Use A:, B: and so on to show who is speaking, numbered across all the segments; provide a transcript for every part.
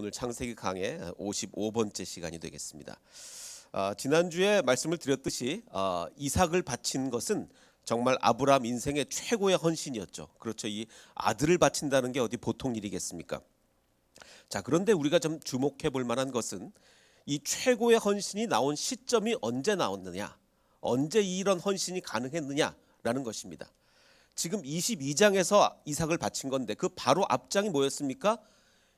A: 오늘 창세기 강의 55번째 시간이 되겠습니다. 지난주에 말씀을 드렸듯이 이삭을 바친 것은 정말 아브라함 인생의 최고의 헌신이었죠. 그렇죠. 이 아들을 바친다는 게 어디 보통 일이겠습니까? 자, 그런데 우리가 좀 주목해 볼 만한 것은 이 최고의 헌신이 나온 시점이 언제 나왔느냐, 언제 이런 헌신이 가능했느냐라는 것입니다. 지금 22장에서 이삭을 바친 건데 그 바로 앞장이 뭐였습니까?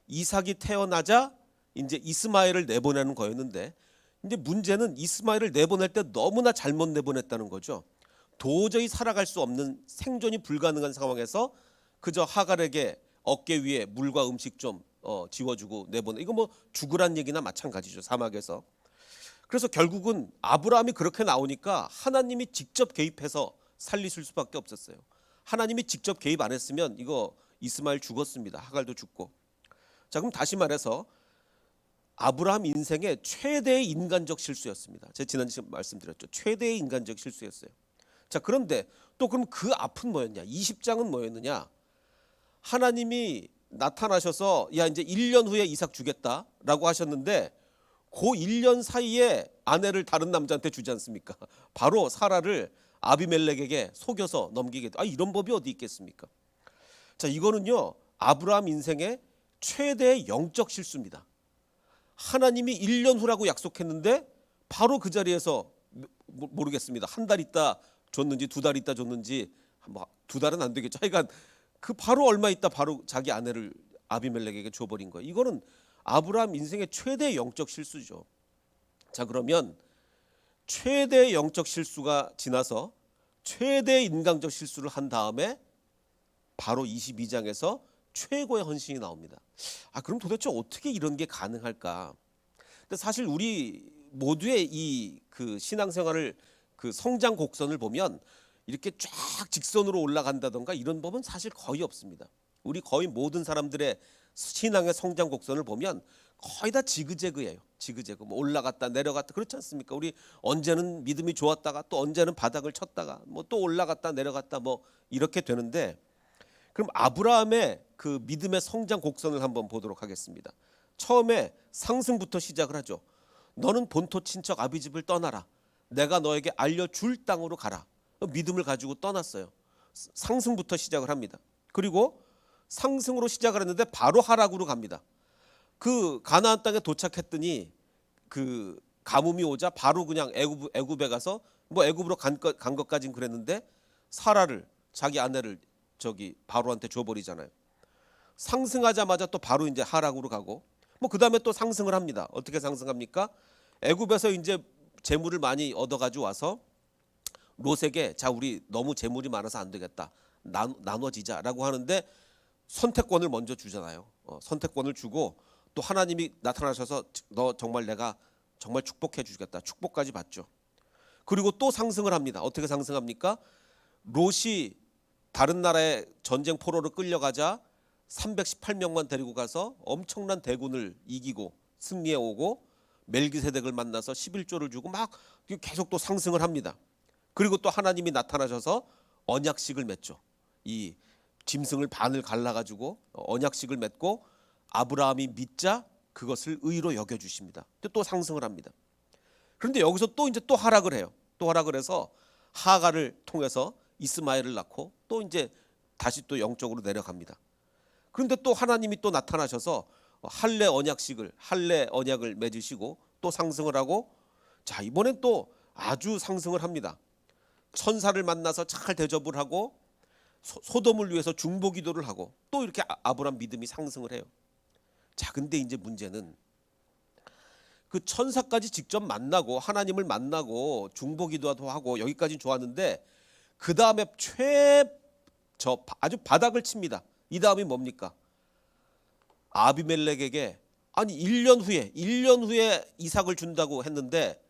A: 이삭이 태어나자 이제 이스마엘을 내보내는 거였는데, 근데 문제는 이스마엘을 내보낼 때 너무나 잘못 내보냈다는 거죠. 도저히 살아갈 수 없는, 생존이 불가능한 상황에서 그저 하갈에게 어깨 위에 물과 음식 좀 지워주고 내보내. 이거 뭐 죽으란 얘기나 마찬가지죠, 사막에서. 그래서 결국은 아브라함이 그렇게 나오니까 하나님이 직접 개입해서 살리실 수밖에 없었어요. 하나님이 직접 개입 안 했으면 이거 이스마엘 죽었습니다. 하갈도 죽고. 자, 그럼 다시 말해서 아브라함 인생의 최대의 인간적 실수였습니다. 제가 지난주에 말씀드렸죠. 최대의 인간적 실수였어요. 자, 그런데 또 그럼 그 앞은 뭐였냐? 20장은 뭐였느냐? 하나님이 나타나셔서 야, 이제 1년 후에 이삭 주겠다라고 하셨는데 그 1년 사이에 아내를 다른 남자한테 주지 않습니까? 바로 사라를 아비멜렉에게 속여서 넘기게 돼. 이런 법이 어디 있겠습니까? 자, 이거는요, 아브라함 인생의 최대의 영적 실수입니다. 하나님이 1년 후라고 약속했는데 바로 그 자리에서 모르겠습니다. 한 달 있다 줬는지 두 달 있다 줬는지, 뭐 두 달은 안 되겠죠. 하여간 그 바로 얼마 있다 바로 자기 아내를 아비멜렉에게 줘버린 거예요. 이거는 아브라함 인생의 최대의 영적 실수죠. 자, 그러면 최대의 영적 실수가 지나서 최대의 인간적 실수를 한 다음에 바로 22장에서 최고의 헌신이 나옵니다. 그럼 도대체 어떻게 이런 게 가능할까? 근데 사실 우리 모두의 이 그 신앙생활을, 그 성장 곡선을 보면 이렇게 쫙 직선으로 올라간다던가 이런 법은 사실 거의 없습니다. 우리 거의 모든 사람들의 신앙의 성장 곡선을 보면 거의 다 지그재그예요. 지그재그, 뭐 올라갔다 내려갔다, 그렇지 않습니까? 우리 언제는 믿음이 좋았다가 또 언제는 바닥을 쳤다가 뭐 또 올라갔다 내려갔다 뭐 이렇게 되는데, 그럼 아브라함의 그 믿음의 성장 곡선을 한번 보도록 하겠습니다. 처음에 상승부터 시작을 하죠. 너는 본토 친척 아비집을 떠나라. 내가 너에게 알려줄 땅으로 가라. 믿음을 가지고 떠났어요. 상승부터 시작을 합니다. 그리고 상승으로 시작을 했는데 바로 하락으로 갑니다. 그 가나안 땅에 도착했더니 그 가뭄이 오자 바로 그냥 애굽에 가서 뭐 애굽으로 간 것까진 그랬는데 사라를, 자기 아내를 저기 바로한테 줘버리잖아요. 상승하자마자 또 바로 이제 하락으로 가고, 뭐 그 다음에 또 상승을 합니다. 어떻게 상승합니까? 애굽에서 이제 재물을 많이 얻어가지고 와서 롯에게, 자, 우리 너무 재물이 많아서 안 되겠다, 나눠지자라고 하는데 선택권을 먼저 주잖아요. 선택권을 주고 또 하나님이 나타나셔서 너 정말 내가 정말 축복해 주겠다, 축복까지 받죠. 그리고 또 상승을 합니다. 어떻게 상승합니까? 롯이 다른 나라의 전쟁 포로로 끌려가자 318명만 데리고 가서 엄청난 대군을 이기고 승리해 오고 멜기세덱을 만나서 11조를 주고 막 계속 또 상승을 합니다. 그리고 또 하나님이 나타나셔서 언약식을 맺죠. 이 짐승을 반을 갈라가지고 언약식을 맺고 아브라함이 믿자 그것을 의로 여겨주십니다. 또 상승을 합니다. 그런데 여기서 또 이제 또 하락을 해요. 또 하락을 해서 하갈을 통해서 이스마엘을 낳고 또 이제 다시 또 영적으로 내려갑니다. 그런데 또 하나님이 또 나타나셔서 할례 언약을 맺으시고 또 상승을 하고, 자, 이번엔 또 아주 상승을 합니다. 천사를 만나서 잘 대접을 하고 소돔을 위해서 중보 기도를 하고 또 이렇게 아브라함 믿음이 상승을 해요. 자, 근데 이제 문제는 그 천사까지 직접 만나고 하나님을 만나고 중보 기도도 하고 여기까지는 좋았는데 그 다음에 아주 바닥을 칩니다. 이 다음이 뭡니까? 아비멜렉에게, 아니 1년 후에 이삭을 준다고 했는데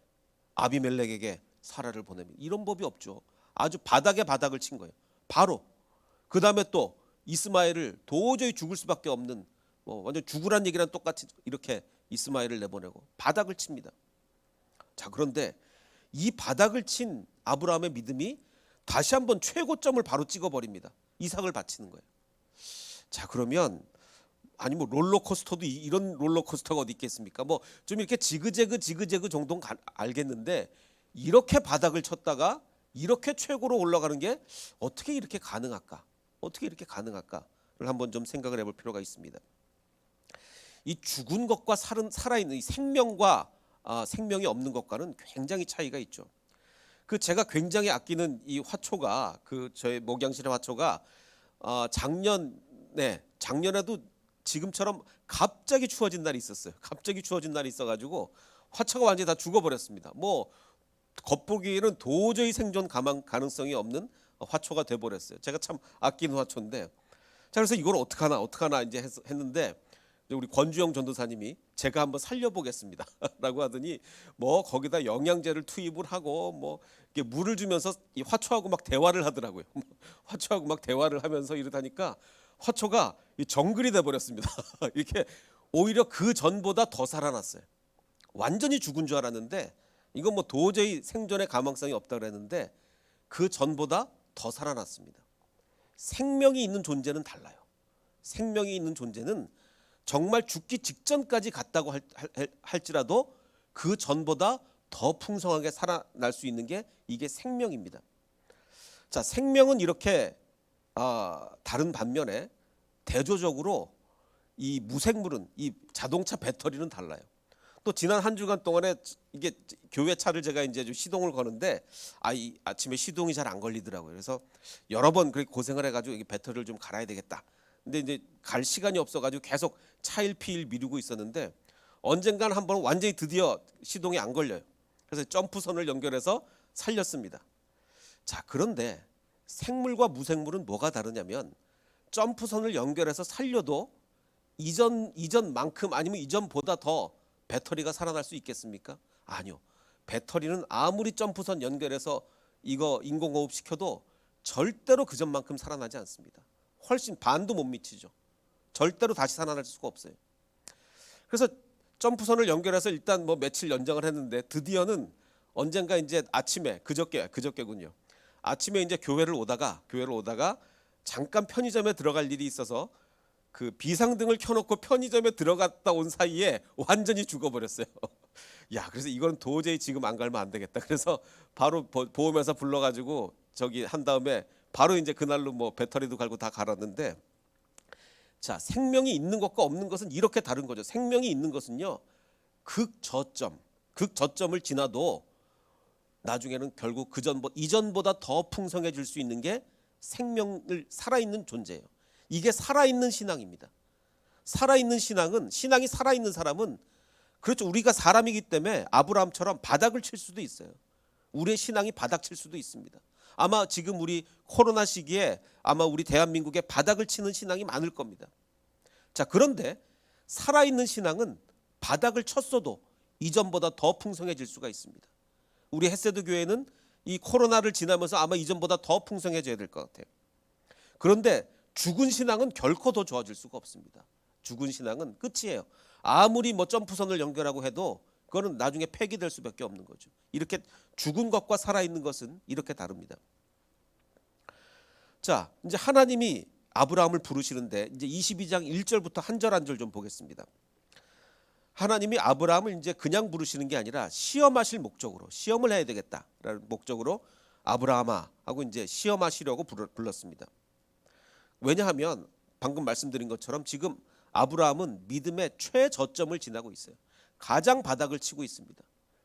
A: 아비멜렉에게 사라를 보냅니다. 이런 법이 없죠. 아주 바닥에 바닥을 친 거예요. 바로 그 다음에 또 이스마엘을 도저히 죽을 수밖에 없는, 완전 죽으란 얘기랑 똑같이 이렇게 이스마엘을 내보내고 바닥을 칩니다. 자, 그런데 이 바닥을 친 아브라함의 믿음이 다시 한번 최고점을 바로 찍어버립니다. 이삭을 바치는 거예요. 자, 그러면 아니 뭐 롤러코스터도 이런 롤러코스터가 어디 있겠습니까? 뭐 좀 이렇게 지그재그 정도는 알겠는데 이렇게 바닥을 쳤다가 이렇게 최고로 올라가는 게 어떻게 이렇게 가능할까? 어떻게 이렇게 가능할까를 한번 좀 생각을 해볼 필요가 있습니다. 이 죽은 것과 살아있는 이 생명과 생명이 없는 것과는 굉장히 차이가 있죠. 그 제가 굉장히 아끼는 이 화초가 그 저의 목양실의 화초가 작년에도 지금처럼 갑자기 추워진 날이 있었어요. 갑자기 추워진 날이 있어가지고 화초가 완전히 다 죽어버렸습니다. 뭐 겉보기에는 도저히 생존 가능성이 없는 화초가 돼버렸어요. 제가 참 아끼는 화초인데, 자 그래서 이걸 어떡하나 이제 했는데 우리 권주영 전도사님이 제가 한번 살려보겠습니다라고 하더니 뭐 거기다 영양제를 투입을 하고 뭐 이렇게 물을 주면서 이 화초하고 막 대화를 하더라고요. 화초하고 막 대화를 하면서 이러다니까 화초가 정글이 돼버렸습니다. 이렇게 오히려 그 전보다 더 살아났어요. 완전히 죽은 줄 알았는데 이건 뭐 도저히 생존의 가망성이 없다 그랬는데 그 전보다 더 살아났습니다. 생명이 있는 존재는 달라요. 생명이 있는 존재는 정말 죽기 직전까지 갔다고 할지라도 그 전보다 더 풍성하게 살아날 수 있는 게 이게 생명입니다. 자, 생명은 이렇게 다른 반면에 대조적으로 이 무생물은 이 자동차 배터리는 달라요. 또 지난 한 주간 동안에 이게 교회 차를 제가 이제 좀 시동을 거는데 이 아침에 시동이 잘 안 걸리더라고요. 그래서 여러 번 그렇게 고생을 해가지고 이 배터리를 좀 갈아야 되겠다. 근데 이제 갈 시간이 없어가지고 계속 차일피일 미루고 있었는데 언젠간 한번 완전히 드디어 시동이 안 걸려요. 그래서 점프선을 연결해서 살렸습니다. 자, 그런데 생물과 무생물은 뭐가 다르냐면 점프선을 연결해서 살려도 이전만큼 아니면 이전보다 더 배터리가 살아날 수 있겠습니까? 아니요. 배터리는 아무리 점프선 연결해서 이거 인공호흡 시켜도 절대로 그전만큼 살아나지 않습니다. 훨씬 반도 못 미치죠. 절대로 다시 살아날 수가 없어요. 그래서 점프선을 연결해서 일단 뭐 며칠 연장을 했는데 드디어는 언젠가 이제 아침에 그저께군요. 아침에 이제 교회를 오다가 잠깐 편의점에 들어갈 일이 있어서 그 비상등을 켜놓고 편의점에 들어갔다 온 사이에 완전히 죽어버렸어요. 야, 그래서 이건 도저히 지금 안 갈면 안 되겠다. 그래서 바로 보험회사 불러가지고 저기 한 다음에 바로 이제 그날로 뭐 배터리도 갈고 다 갈았는데, 자, 생명이 있는 것과 없는 것은 이렇게 다른 거죠. 생명이 있는 것은요, 극저점을 지나도 나중에는 결국 이전보다 더 풍성해질 수 있는 게 생명을 살아있는 존재예요. 이게 살아있는 신앙입니다. 살아있는 신앙이 살아있는 사람은, 그렇죠, 우리가 사람이기 때문에 아브라함처럼 바닥을 칠 수도 있어요. 우리의 신앙이 바닥 칠 수도 있습니다. 아마 지금 우리 코로나 시기에 아마 우리 대한민국에 바닥을 치는 신앙이 많을 겁니다. 자, 그런데 살아있는 신앙은 바닥을 쳤어도 이전보다 더 풍성해질 수가 있습니다. 우리 햇세드 교회는 이 코로나를 지나면서 아마 이전보다 더 풍성해져야 될 것 같아요. 그런데 죽은 신앙은 결코 더 좋아질 수가 없습니다. 죽은 신앙은 끝이에요. 아무리 뭐 점프선을 연결하고 해도 그거는 나중에 폐기될 수밖에 없는 거죠. 이렇게 죽은 것과 살아있는 것은 이렇게 다릅니다. 자, 이제 하나님이 아브라함을 부르시는데 이제 22장 1절부터 한 절 한 절 좀 보겠습니다. 하나님이 아브라함을 이제 그냥 부르시는 게 아니라 시험하실 목적으로, 시험을 해야 되겠다라는 목적으로 아브라함아 하고 이제 시험하시려고 불렀습니다. 왜냐하면 방금 말씀드린 것처럼 지금 아브라함은 믿음의 최저점을 지나고 있어요. 가장 바닥을 치고 있습니다.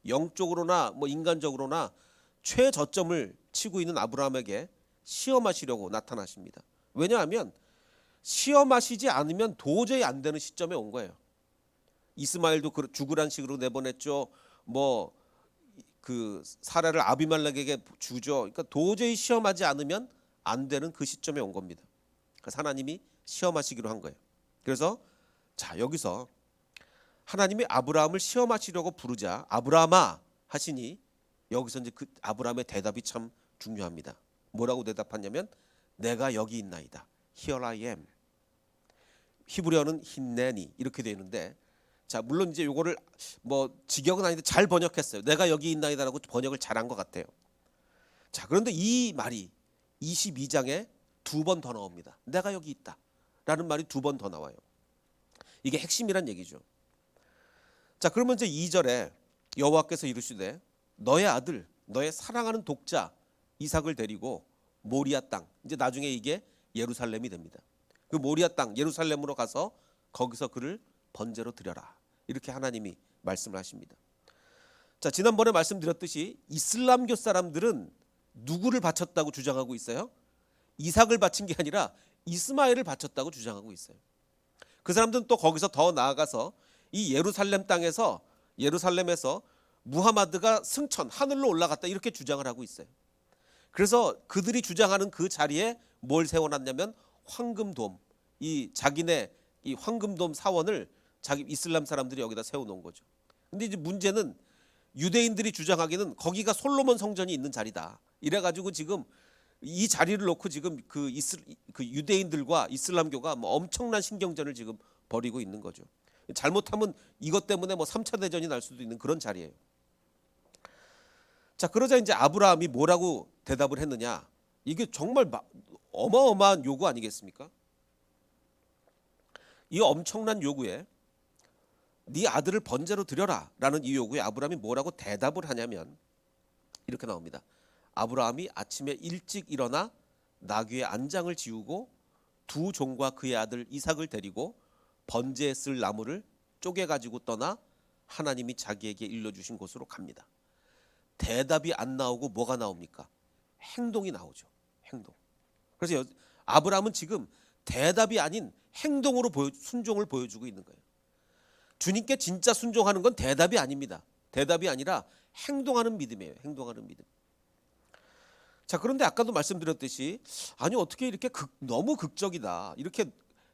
A: 영적으로나 뭐 인간적으로나 최저점을 치고 있는 아브라함에게 시험하시려고 나타나십니다. 왜냐하면 시험하시지 않으면 도저히 안 되는 시점에 온 거예요. 이스마엘도 죽으란 식으로 내보냈죠. 뭐 그 사라를 아비멜렉에게 주죠. 그러니까 도저히 시험하지 않으면 안 되는 그 시점에 온 겁니다. 그래서 하나님이 시험하시기로 한 거예요. 그래서 자, 여기서 하나님이 아브라함을 시험하시려고 부르자 아브라함아 하시니 여기서 이제 그 아브라함의 대답이 참 중요합니다. 뭐라고 대답하냐면 내가 여기 있나이다. Here I am. 히브리어는 힌네니 이렇게 되어 있는데, 자, 물론 이제 요거를 뭐 직역은 아닌데 잘 번역했어요. 내가 여기 있나이다라고 번역을 잘한 것 같아요. 자, 그런데 이 말이 22장에 두 번 더 나옵니다. 내가 여기 있다 라는 말이 두 번 더 나와요. 이게 핵심이란 얘기죠. 자, 그러면 이제 2절에 여호와께서 이르시되 너의 아들 너의 사랑하는 독자 이삭을 데리고 모리아 땅, 이제 나중에 이게 예루살렘이 됩니다. 그 모리아 땅 예루살렘으로 가서 거기서 그를 번제로 드려라. 이렇게 하나님이 말씀을 하십니다. 자, 지난번에 말씀드렸듯이 이슬람교 사람들은 누구를 바쳤다고 주장하고 있어요? 이삭을 바친 게 아니라 이스마엘을 바쳤다고 주장하고 있어요. 그 사람들은 또 거기서 더 나아가서 이 예루살렘 땅에서 예루살렘에서 무하마드가 승천 하늘로 올라갔다 이렇게 주장을 하고 있어요. 그래서 그들이 주장하는 그 자리에 뭘 세워놨냐면 황금돔, 이 자기네 이 황금돔 사원을 자기 이슬람 사람들이 여기다 세워놓은 거죠. 근데 이제 문제는 유대인들이 주장하기는 거기가 솔로몬 성전이 있는 자리다. 이래가지고 지금 이 자리를 놓고 지금 그 유대인들과 이슬람교가 뭐 엄청난 신경전을 지금 벌이고 있는 거죠. 잘못하면 이것 때문에 뭐 3차 대전이 날 수도 있는 그런 자리예요. 자, 그러자 이제 아브라함이 뭐라고 대답을 했느냐? 이게 정말 어마어마한 요구 아니겠습니까? 이 엄청난 요구에 네 아들을 번제로 드려라라는 이 요구에 아브라함이 뭐라고 대답을 하냐면 이렇게 나옵니다. 아브라함이 아침에 일찍 일어나 나귀의 안장을 지우고 두 종과 그의 아들 이삭을 데리고 번제에 쓸 나무를 쪼개 가지고 떠나 하나님이 자기에게 일러주신 곳으로 갑니다. 대답이 안 나오고 뭐가 나옵니까? 행동이 나오죠. 행동. 그래서 아브라함은 지금 대답이 아닌 행동으로 순종을 보여주고 있는 거예요. 주님께 진짜 순종하는 건 대답이 아닙니다. 대답이 아니라 행동하는 믿음이에요. 행동하는 믿음. 자, 그런데 아까도 말씀드렸듯이 아니 어떻게 이렇게 너무 극적이다. 이렇게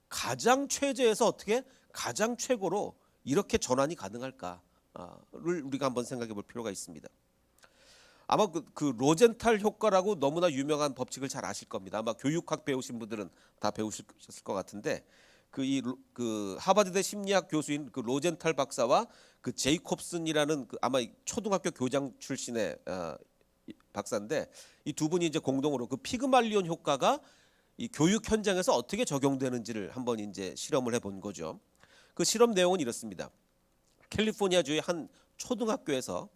A: 가장 최저에서 어떻게 가장 최고로 이렇게 전환이 가능할까를 우리가 한번 생각해 볼 필요가 있습니다. 아마 그 로젠탈 효과라고 너무나 유명한 법칙을 잘 아실 겁니다. 아마 교육학 배우신 분들은 다 배우셨을 것 같은데 그 하버드대 심리학 교수인 그 로젠탈 박사와 그 제이콥슨이라는 그 아마 초등학교 교장 출신의 박사인데 이 두 분이 이제 공동으로 그 피그말리온 효과가 이 교육 현장에서 어떻게 적용되는지를 한번 이제 실험을 해본 거죠. 그 실험 내용은 이렇습니다. 캘리포니아주의 한 초등학교에서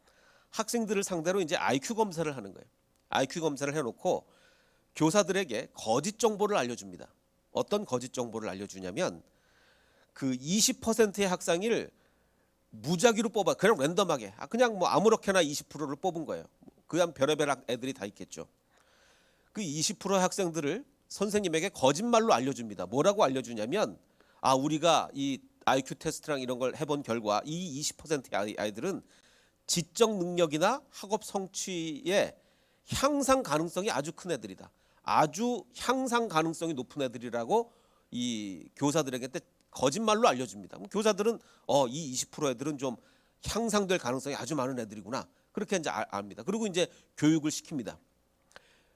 A: 학생들을 상대로 이제 IQ 검사를 하는 거예요. IQ 검사를 해놓고 교사들에게 거짓 정보를 알려줍니다. 어떤 거짓 정보를 알려주냐면 그 20%의 학생을 무작위로 뽑아 그냥 랜덤하게 그냥 뭐 아무렇게나 20%를 뽑은 거예요. 그냥 별의별 애들이 다 있겠죠. 그 20%의 학생들을 선생님에게 거짓말로 알려줍니다. 뭐라고 알려주냐면 우리가 이 IQ 테스트랑 이런 걸 해본 결과 이 20%의 아이들은 지적 능력이나 학업 성취의 향상 가능성이 아주 큰 애들이다. 아주 향상 가능성이 높은 애들이라고 이 교사들에게 거짓말로 알려줍니다. 교사들은 이 20% 애들은 좀 향상될 가능성이 아주 많은 애들이구나. 그렇게 이제 압니다. 그리고 이제 교육을 시킵니다.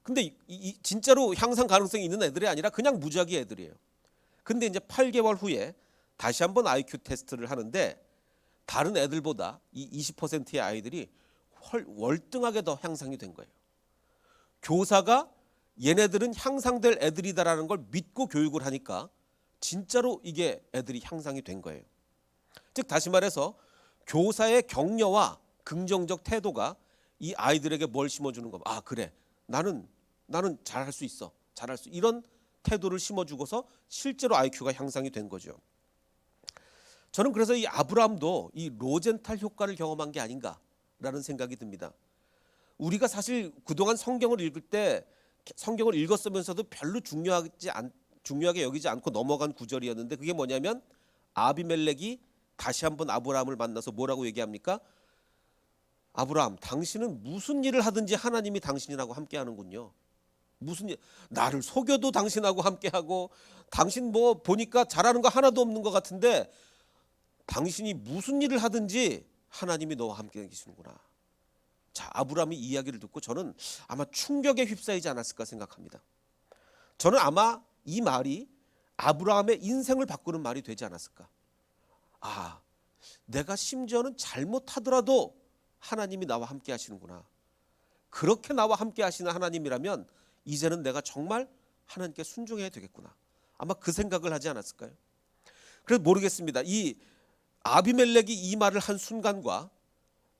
A: 근데 진짜로 향상 가능성이 있는 애들이 아니라 그냥 무작위 애들이에요. 근데 이제 8개월 후에 다시 한번 IQ 테스트를 하는데 다른 애들보다 이 20%의 아이들이 월등하게 더 향상이 된 거예요. 교사가 얘네들은 향상될 애들이다라는 걸 믿고 교육을 하니까 진짜로 이게 애들이 향상이 된 거예요. 즉 다시 말해서 교사의 격려와 긍정적 태도가 이 아이들에게 뭘 심어주는 거. 그래 나는 잘할 수 있어. 잘할 수 이런 태도를 심어주고서 실제로 IQ가 향상이 된 거죠. 저는 그래서 이 아브라함도 이 로젠탈 효과를 경험한 게 아닌가라는 생각이 듭니다. 우리가 사실 그동안 성경을 읽을 때 성경을 읽었으면서도 별로 중요하게 여기지 않고 넘어간 구절이었는데 그게 뭐냐면 아비멜렉이 다시 한번 아브라함을 만나서 뭐라고 얘기합니까? 아브라함, 당신은 무슨 일을 하든지 하나님이 당신이라고 함께하는군요. 무슨 일? 나를 속여도 당신하고 함께하고 당신 뭐 보니까 잘하는 거 하나도 없는 것 같은데 당신이 무슨 일을 하든지 하나님이 너와 함께 계시는구나. 자, 아브라함이 이 이야기를 듣고 저는 아마 충격에 휩싸이지 않았을까 생각합니다. 저는 아마 이 말이 아브라함의 인생을 바꾸는 말이 되지 않았을까. 내가 심지어는 잘못하더라도 하나님이 나와 함께 하시는구나. 그렇게 나와 함께 하시는 하나님이라면 이제는 내가 정말 하나님께 순종해야 되겠구나. 아마 그 생각을 하지 않았을까요? 그래서 모르겠습니다. 이 아비멜렉이 이 말을 한 순간과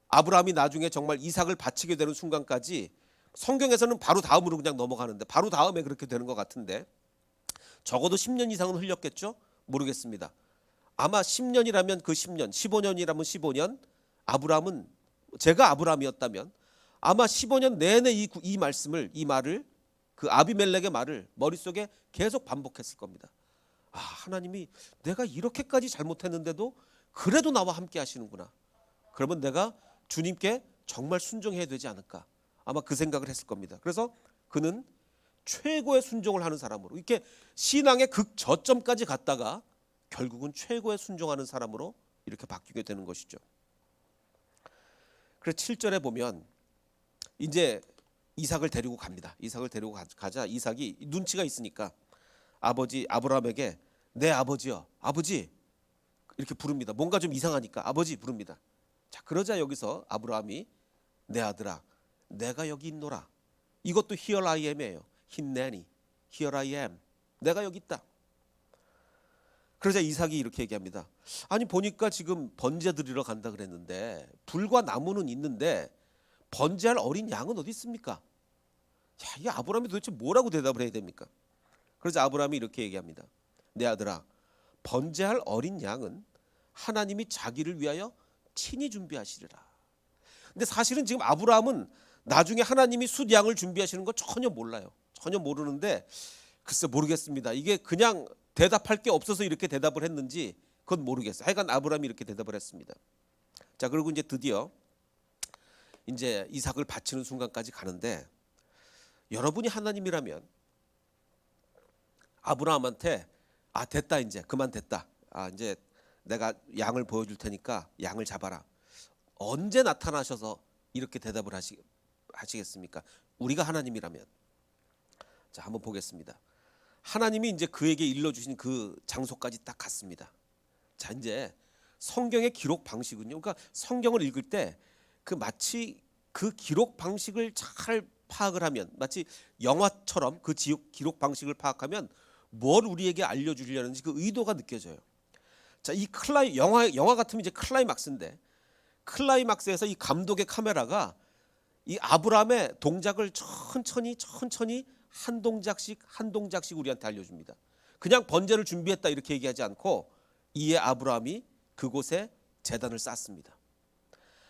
A: 아브라함이 나중에 정말 이삭을 바치게 되는 순간까지 성경에서는 바로 다음으로 그냥 넘어가는데 바로 다음에 그렇게 되는 것 같은데 적어도 10년 이상은 흘렸겠죠? 모르겠습니다. 아마 10년이라면 그 10년, 15년이라면 15년, 아브라함은 제가 아브라함이었다면 아마 15년 내내 이 말씀을 이 말을 그 아비멜렉의 말을 머릿속에 계속 반복했을 겁니다. 아, 하나님이 내가 이렇게까지 잘못했는데도 그래도 나와 함께 하시는구나. 그러면 내가 주님께 정말 순종해야 되지 않을까. 아마 그 생각을 했을 겁니다. 그래서 그는 최고의 순종을 하는 사람으로 이렇게 신앙의 극저점까지 갔다가 결국은 최고의 순종하는 사람으로 이렇게 바뀌게 되는 것이죠. 그래서 7절에 보면 이제 이삭을 데리고 갑니다. 이삭을 데리고 가자 이삭이 눈치가 있으니까 아버지 아브라함에게 내 아버지여, 아버지 이렇게 부릅니다. 뭔가 좀 이상하니까 아버지 부릅니다. 자, 그러자 여기서 아브라함이 내 아들아 내가 여기 있노라. 이것도 Here I am이에요. 힘내니 Here I am. 내가 여기 있다. 그러자 이삭이 이렇게 얘기합니다. 아니 보니까 지금 번제 드리러 간다 그랬는데 불과 나무는 있는데 번제할 어린 양은 어디 있습니까? 야, 이 아브라함이 도대체 뭐라고 대답을 해야 됩니까? 그러자 아브라함이 이렇게 얘기합니다. 내 아들아 번제할 어린 양은 하나님이 자기를 위하여 친히 준비하시리라. 근데 사실은 지금 아브라함은 나중에 하나님이 숫양을 준비하시는 거 전혀 몰라요. 전혀 모르는데 글쎄 모르겠습니다. 이게 그냥 대답할 게 없어서 이렇게 대답을 했는지 그건 모르겠어요. 하여간 아브라함이 이렇게 대답을 했습니다. 자, 그리고 이제 드디어 이제 이삭을 바치는 순간까지 가는데 여러분이 하나님이라면 아브라함한테 아 됐다 이제 그만 됐다. 아 이제 내가 양을 보여줄 테니까 양을 잡아라. 언제 나타나셔서 이렇게 대답을 하시겠습니까? 우리가 하나님이라면. 자, 한번 보겠습니다. 하나님이 이제 그에게 일러주신 그 장소까지 딱 갔습니다. 자, 이제 성경의 기록 방식은요. 그러니까 성경을 읽을 때 그 마치 그 기록 방식을 잘 파악을 하면 마치 영화처럼 그 기록 방식을 파악하면 뭘 우리에게 알려주려는지 그 의도가 느껴져요. 자, 이 영화 같으면 이제 클라이막스인데 클라이막스에서 이 감독의 카메라가 이 아브라함의 동작을 천천히 한 동작씩 우리한테 알려줍니다. 그냥 번제를 준비했다 이렇게 얘기하지 않고 이에 아브라함이 그곳에 제단을 쌓습니다.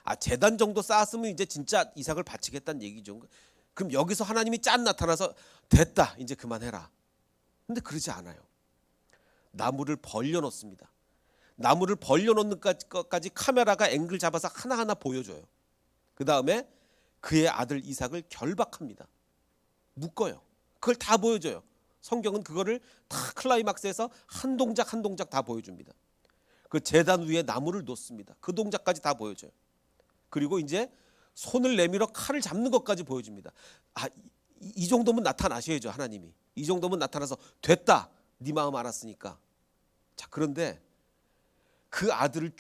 A: 아, 제단 정도 쌓았으면 이제 진짜 이삭을 바치겠다는 얘기죠. 그럼 여기서 하나님이 짠 나타나서 됐다 이제 그만해라. 근데 그러지 않아요. 나무를 벌려놓습니다. 나무를 벌려놓는 것까지 카메라가 앵글 잡아서 하나하나 보여줘요. 그 다음에 그의 아들 이삭을 결박합니다. 묶어요. 그걸 다 보여줘요. 성경은 그거를 다 클라이막스에서 한 동작 다 보여줍니다. 그 제단 위에 나무를 놓습니다. 그 동작까지 다 보여줘요. 그리고 이제 손을 내밀어 칼을 잡는 것까지 보여줍니다. 아, 이 정도면 나타나셔야죠. 하나님이. 이 정도면 나타나서 됐다. 네 마음 알았으니까. 자, 그런데 그 아들을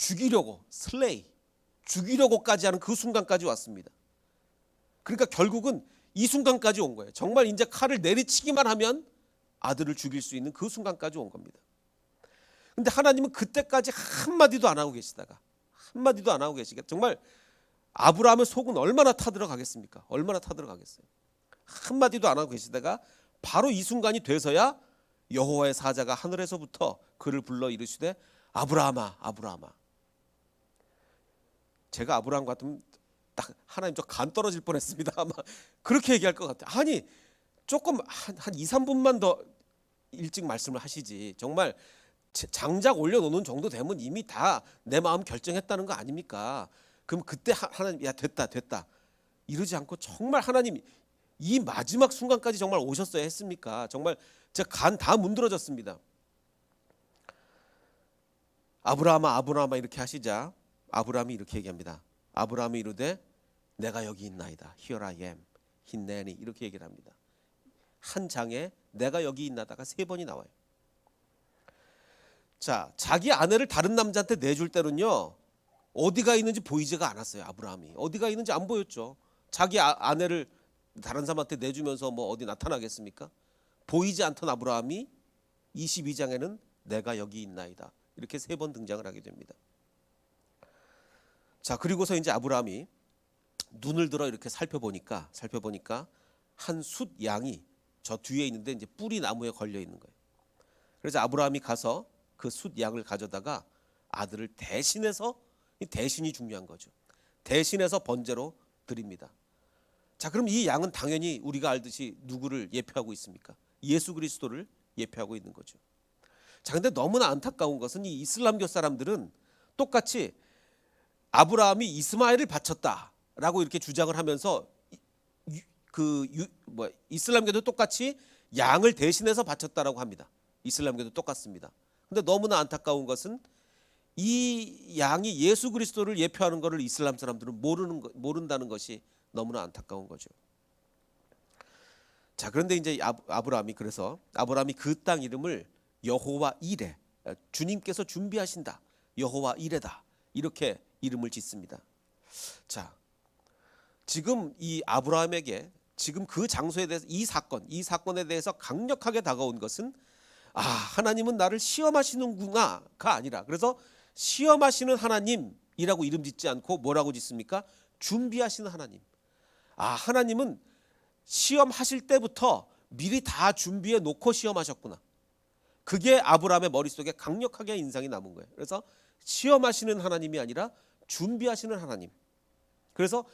A: 죽이려고까지 하는 그 순간까지 왔습니다. 그러니까 결국은 이 순간까지 온 거예요. 정말 이제 칼을 내리치기만 하면 아들을 죽일 수 있는 그 순간까지 온 겁니다. 근데 하나님은 그때까지 한마디도 안 하고 계시다가 정말 아브라함의 속은 얼마나 타들어가겠습니까? 얼마나 타들어가겠어요. 한마디도 안 하고 계시다가 바로 이 순간이 돼서야 여호와의 사자가 하늘에서부터 그를 불러 이르시되 아브라함아 아브라함아. 제가 아브라함 같으면 딱 하나님 저 간 떨어질 뻔했습니다. 아마 그렇게 얘기할 것 같아요. 아니 조금 한 2, 3분만 더 일찍 말씀을 하시지. 정말 장작 올려놓는 정도 되면 이미 다 내 마음 결정했다는 거 아닙니까? 그럼 그때 하나님 야 됐다 이러지 않고 정말 하나님 이 마지막 순간까지 정말 오셨어야 했습니까? 정말 제 간 다 문드러졌습니다. 아브라함아 이렇게 하시자 아브라함이 이렇게 얘기합니다. 아브라함이 이르되 내가 여기 있나이다. Here I am. 힘내니 이렇게 얘기를 합니다. 한 장에 내가 여기 있나다가 3번이 나와요. 자, 자기 아내를 다른 남자한테 내줄 때는요 어디가 있는지 보이지가 않았어요. 아브라함이 어디가 있는지 안 보였죠. 자기 아내를 다른 사람한테 내주면서 뭐 어디 나타나겠습니까? 보이지 않던 아브라함이 22장에는 내가 여기 있나이다 이렇게 3번 등장을 하게 됩니다. 자, 그리고서 이제 아브라함이 눈을 들어 이렇게 살펴보니까 한 숫 양이 저 뒤에 있는데 이제 뿌리 나무에 걸려 있는 거예요. 그래서 아브라함이 가서 그 숫 양을 가져다가 아들을 대신해서, 이 대신이 중요한 거죠. 대신해서 번제로 드립니다. 자, 그럼 이 양은 당연히 우리가 알듯이 누구를 예표하고 있습니까? 예수 그리스도를 예표하고 있는 거죠. 자, 근데 너무나 안타까운 것은 이 이슬람교 사람들은 똑같이 아브라함이 이스마엘을 바쳤다라고 이렇게 주장을 하면서 이슬람교도 똑같이 양을 대신해서 바쳤다라고 합니다. 이슬람교도 똑같습니다. 근데 너무나 안타까운 것은 이 양이 예수 그리스도를 예표하는 것을 이슬람 사람들은 모른다는 것이 너무나 안타까운 거죠. 자, 그런데 이제 아브라함이 그 땅 이름을 여호와 이레, 주님께서 준비하신다, 여호와 이레다, 이렇게 이름을 짓습니다. 자, 지금 이 아브라함에게 지금 그 장소에 대해서 이 사건에 대해서 강력하게 다가온 것은 하나님은 나를 시험하시는구나가 아니라, 그래서 시험하시는 하나님이라고 이름 짓지 않고 뭐라고 짓습니까? 준비하시는 하나님. 하나님은 시험하실 때부터 미리 다 준비해 놓고 시험하셨구나. 그게 아브라함의 머릿속에 강력하게 인상이 남은 거예요. 그래서 시험하시는 하나님이 아니라 준비하시는 하나님. 그래서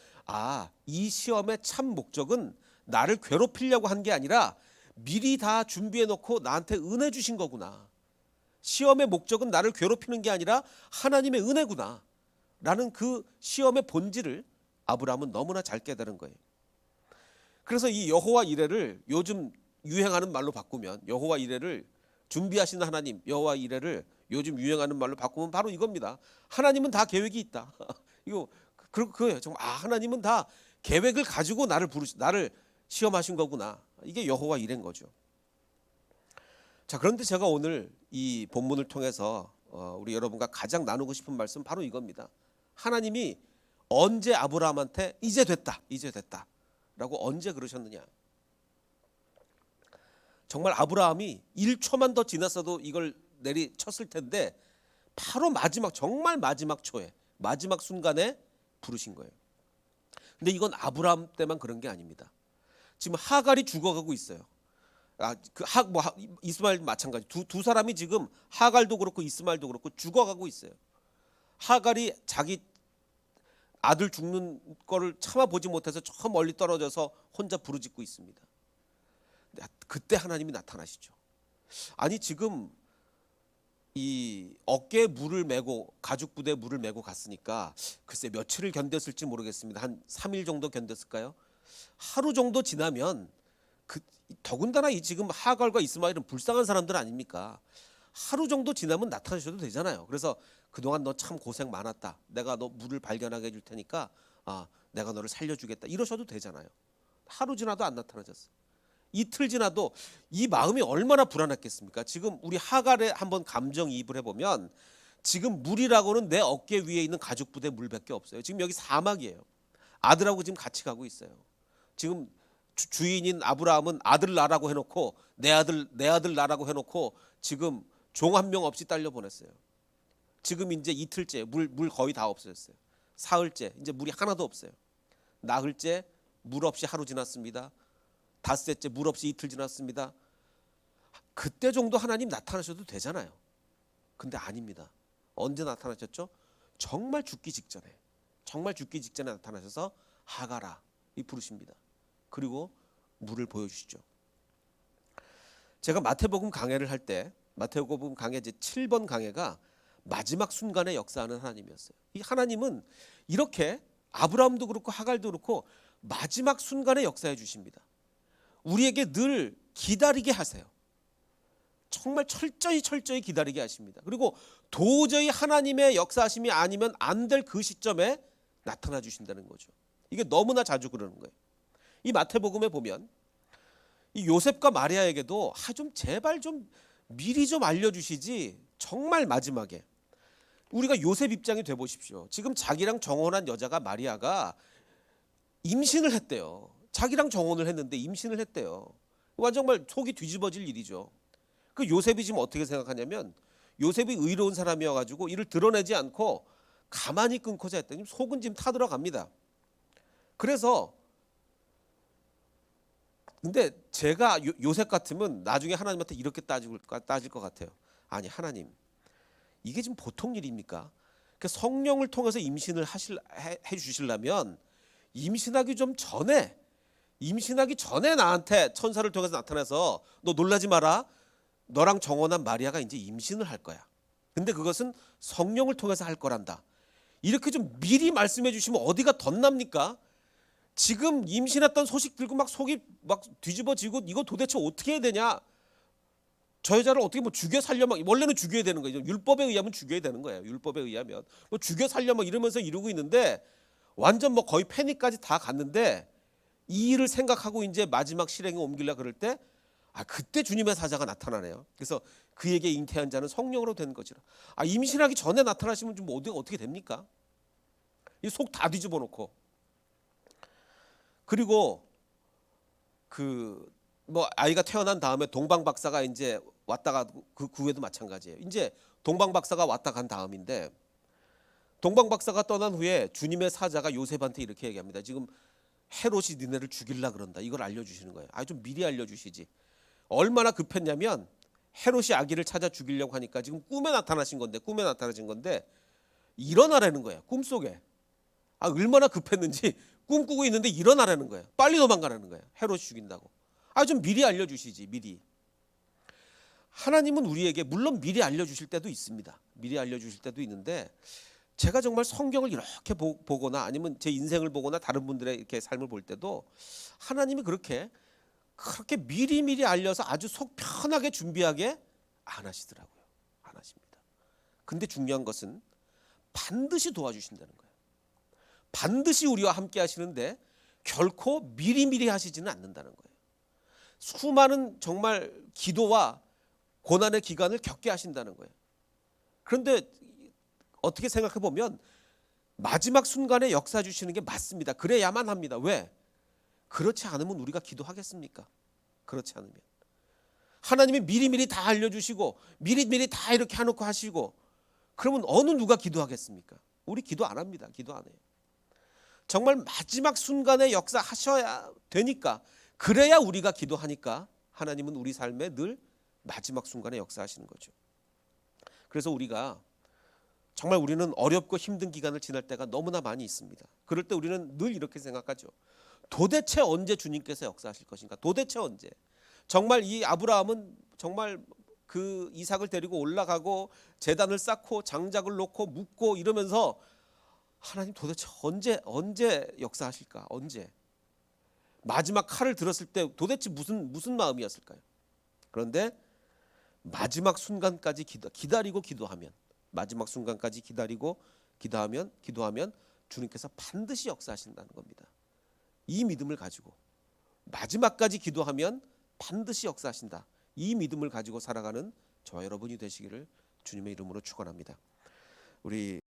A: 이 시험의 참 목적은 나를 괴롭히려고 한 게 아니라 미리 다 준비해 놓고 나한테 은혜 주신 거구나. 시험의 목적은 나를 괴롭히는 게 아니라 하나님의 은혜구나 라는 그 시험의 본질을 아브라함은 너무나 잘 깨달은 거예요. 그래서 이 여호와 이레를 요즘 유행하는 말로 바꾸면, 여호와 이레를 준비하시는 하나님, 여호와 이레를 요즘 유행하는 말로 바꾸면 바로 이겁니다. 하나님은 다 계획이 있다. 이거 그거예요. 정말 하나님은 다 계획을 가지고 나를 시험하신 거구나. 이게 여호와 이레인 거죠. 자, 그런데 제가 오늘 이 본문을 통해서 우리 여러분과 가장 나누고 싶은 말씀 바로 이겁니다. 하나님이 언제 아브라함한테 이제 됐다 라고 언제 그러셨느냐. 정말 아브라함이 1초만 더 지났어도 이걸 내리쳤을 텐데 바로 정말 마지막 초에, 마지막 순간에 부르신 거예요. 근데 이건 아브라함 때만 그런 게 아닙니다. 지금 하갈이 죽어가고 있어요. 이스마엘도 마찬가지. 두 사람이 지금, 하갈도 그렇고 이스마엘도 그렇고 죽어가고 있어요. 하갈이 자기 아들 죽는 거를 참아보지 못해서 저 멀리 떨어져서 혼자 부르짖고 있습니다. 그때 하나님이 나타나시죠. 아니, 지금 이 어깨에 물을 메고, 가죽 부대에 물을 메고 갔으니까 글쎄 며칠을 견뎠을지 모르겠습니다. 한 3일 정도 견뎠을까요? 하루 정도 지나면 더군다나 이 지금 하갈과 이스마엘은 불쌍한 사람들 아닙니까? 하루 정도 지나면 나타나셔도 되잖아요. 그래서 그동안 너 참 고생 많았다. 내가 너 물을 발견하게 해줄 테니까 내가 너를 살려주겠다. 이러셔도 되잖아요. 하루 지나도 안 나타나셨어요. 이틀 지나도 이 마음이 얼마나 불안했겠습니까? 지금 우리 하갈에 한번 감정이입을 해보면 지금 물이라고는 내 어깨 위에 있는 가죽 부대 물밖에 없어요. 지금 여기 사막이에요. 아들하고 지금 같이 가고 있어요. 지금 주인인 아브라함은 아들 나라고 해놓고 내 아들 나라고 해놓고 지금 종 한 명 없이 딸려 보냈어요. 지금 이제 이틀째 물 거의 다 없어졌어요. 사흘째 이제 물이 하나도 없어요. 나흘째 물 없이 하루 지났습니다. 닷새째 물 없이 이틀 지났습니다. 그때 정도 하나님 나타나셔도 되잖아요. 근데 아닙니다. 언제 나타나셨죠? 정말 죽기 직전에 나타나셔서 하갈아 이 부르십니다. 그리고 물을 보여주시죠. 제가 마태복음 강해를 할 때, 마태복음 강해 이제 7번 강해가 마지막 순간에 역사하는 하나님이었어요. 이 하나님은 이렇게 아브라함도 그렇고 하갈도 그렇고 마지막 순간에 역사해 주십니다. 우리에게 늘 기다리게 하세요. 정말 철저히 기다리게 하십니다. 그리고 도저히 하나님의 역사하심이 아니면 안 될 그 시점에 나타나 주신다는 거죠. 이게 너무나 자주 그러는 거예요. 이 마태복음에 보면 이 요셉과 마리아에게도 제발 좀 미리 좀 알려주시지, 정말 마지막에 우리가 요셉 입장이 돼 보십시오. 지금 자기랑 정혼한 여자가, 마리아가 임신을 했대요. 자기랑 정혼을 했는데 임신을 했대요. 완전 정말 속이 뒤집어질 일이죠. 그 요셉이 지금 어떻게 생각하냐면, 요셉이 의로운 사람이어가지고 이를 드러내지 않고 가만히 끊고자 했더니 속은 지금 타들어갑니다. 그래서 근데 제가 요셉 같으면 나중에 하나님한테 이렇게 따질 것 같아요. 아니 하나님, 이게 지금 보통 일입니까? 성령을 통해서 임신을 해 주시려면 임신하기 전에 나한테 천사를 통해서 나타나서 너 놀라지 마라. 너랑 정혼한 마리아가 이제 임신을 할 거야. 근데 그것은 성령을 통해서 할 거란다. 이렇게 좀 미리 말씀해 주시면 어디가 덧납니까? 지금 임신했던 소식 들고 막 속이 막 뒤집어지고 이거 도대체 어떻게 해야 되냐? 저 여자를 어떻게 뭐 죽여 살려 막 원래는 죽여야 되는 거예요. 율법에 의하면 죽여야 되는 거예요. 율법에 의하면 뭐 죽여 살려 막 이러면서 이러고 있는데 완전 뭐 거의 패닉까지 다 갔는데 이 일을 생각하고 이제 마지막 실행에 옮기려 그럴 때 그때 주님의 사자가 나타나네요. 그래서 그에게 잉태한 자는 성령으로 된 것이라. 임신하기 전에 나타나시면 좀 어떻게 됩니까? 이 속 다 뒤집어 놓고. 그리고 뭐 아이가 태어난 다음에 동방 박사가 이제 왔다가 그 후에도 마찬가지예요. 이제 동방 박사가 왔다 간 다음인데 동방 박사가 떠난 후에 주님의 사자가 요셉한테 이렇게 얘기합니다. 지금 헤롯이 니네를 죽일라 그런다. 이걸 알려주시는 거예요. 좀 미리 알려주시지. 얼마나 급했냐면 헤롯이 아기를 찾아 죽이려고 하니까 지금 꿈에 나타나신 건데 일어나라는 거예요. 꿈속에. 얼마나 급했는지 꿈꾸고 있는데 일어나라는 거예요. 빨리 도망가라는 거예요. 헤롯이 죽인다고. 좀 미리 알려주시지. 미리. 하나님은 우리에게 물론 미리 알려주실 때도 있습니다. 미리 알려주실 때도 있는데 제가 정말 성경을 이렇게 보거나 아니면 제 인생을 보거나 다른 분들의 이렇게 삶을 볼 때도 하나님이 그렇게 미리 알려서 아주 속 편하게 준비하게 안 하시더라고요. 안 하십니다. 근데 중요한 것은 반드시 도와주신다는 거예요. 반드시 우리와 함께 하시는데 결코 미리 하시지는 않는다는 거예요. 수많은 정말 기도와 고난의 기간을 겪게 하신다는 거예요. 그런데 어떻게 생각해 보면 마지막 순간에 역사 주시는 게 맞습니다. 그래야만 합니다. 왜? 그렇지 않으면 우리가 기도하겠습니까? 그렇지 않으면 하나님이 미리 다 알려주시고 미리 다 이렇게 해놓고 하시고 그러면 어느 누가 기도하겠습니까? 우리 기도 안 합니다. 기도 안 해요. 정말 마지막 순간에 역사하셔야 되니까 그래야 우리가 기도하니까 하나님은 우리 삶에 늘 마지막 순간에 역사하시는 거죠. 그래서 정말 우리는 어렵고 힘든 기간을 지날 때가 너무나 많이 있습니다. 그럴 때 우리는 늘 이렇게 생각하죠. 도대체 언제 주님께서 역사하실 것인가? 도대체 언제? 정말 이 아브라함은 정말 그 이삭을 데리고 올라가고 제단을 쌓고 장작을 놓고 묻고 이러면서 하나님 도대체 언제 역사하실까? 언제? 마지막 칼을 들었을 때 도대체 무슨 마음이었을까요? 그런데 마지막 순간까지 기다리고 기도하면 마지막 순간까지 기도하면 주님께서 반드시 역사하신다는 겁니다. 이 믿음을 가지고 마지막까지 기도하면 반드시 역사하신다. 이 믿음을 가지고 살아가는 저와 여러분이 되시기를 주님의 이름으로 축원합니다. 우리